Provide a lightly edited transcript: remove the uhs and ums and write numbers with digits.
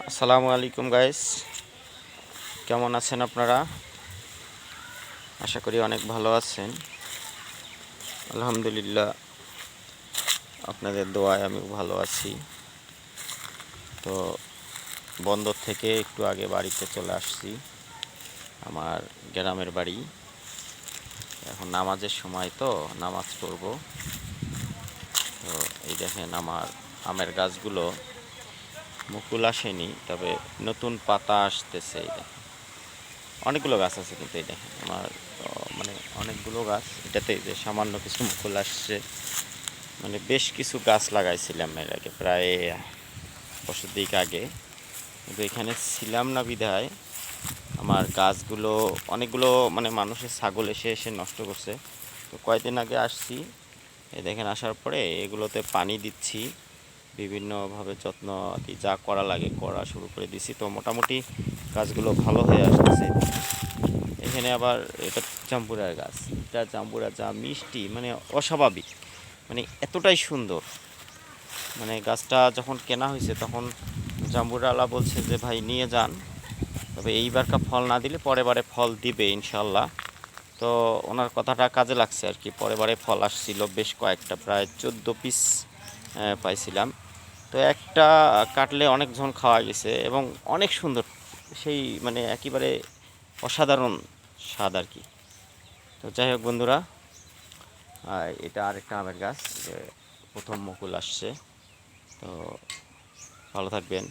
আসসালামু আলাইকুম গাইস, কেমন আছেন আপনারা? আশা করি অনেক ভালো আছেন। আলহামদুলিল্লাহ, আপনাদের দোয়ায় আমি ভালো আছি। তো বন্দর থেকে একটু আগে বাড়িতে চলে আসছি, আমার গ্রামের বাড়ি। এখন নামাজের সময়, তো নামাজ পড়ব। তো এই দেখেন আমার আমের গাছগুলো মুকুল আসেনি, তবে নতুন পাতা আসতেছে। এই দেখেন অনেকগুলো গাছ আছে, কিন্তু এই দেখেন আমার মানে অনেকগুলো গাছ, এটাতে যে সামান্য কিছু মুকুল আসছে। মানে বেশ কিছু গাছ লাগাইছিলাম এর আগে, প্রায় বছর দিক আগে, কিন্তু এখানে ছিলাম না বিধায় আমার গাছগুলো অনেকগুলো মানে মানুষের ছাগল এসে এসে নষ্ট করছে। তো কয়েকদিন আগে আসছি, এই দেখেন আসার পরে এগুলোতে পানি দিচ্ছি, বিভিন্নভাবে যত্ন আর কি যা করা লাগে করা শুরু করে দিছি। তো মোটামুটি গাছগুলো ভালো হয়ে আসতেছে। এখানে আবার এটা জাম্বুরার গাছ, এটা জাম্বুরা যা মিষ্টি, মানে অস্বাভাবিক, মানে এতটাই সুন্দর। মানে গাছটা যখন কেনা হয়েছে তখন জাম্বুরাওয়ালা বলছে যে ভাই নিয়ে যান, তবে এইবারকার ফল না দিলে পরেরবারে ফল দিবে ইনশাল্লাহ। তো ওনার কথাটা কাজে লাগছে আর কি, পরেরবারে ফল আসছিল বেশ কয়েকটা, প্রায় 14 পিস পাইছিলাম। তো একটা কাটলে অনেকজন খাওয়া গেছে এবং অনেক সুন্দর, সেই মানে একেবারে অসাধারণ স্বাদ আর কি। তো যাই হোক বন্ধুরা, এটা আরেকটা আমের গাছ, যে প্রথম মুকুল আসছে। তো ভালো থাকবেন।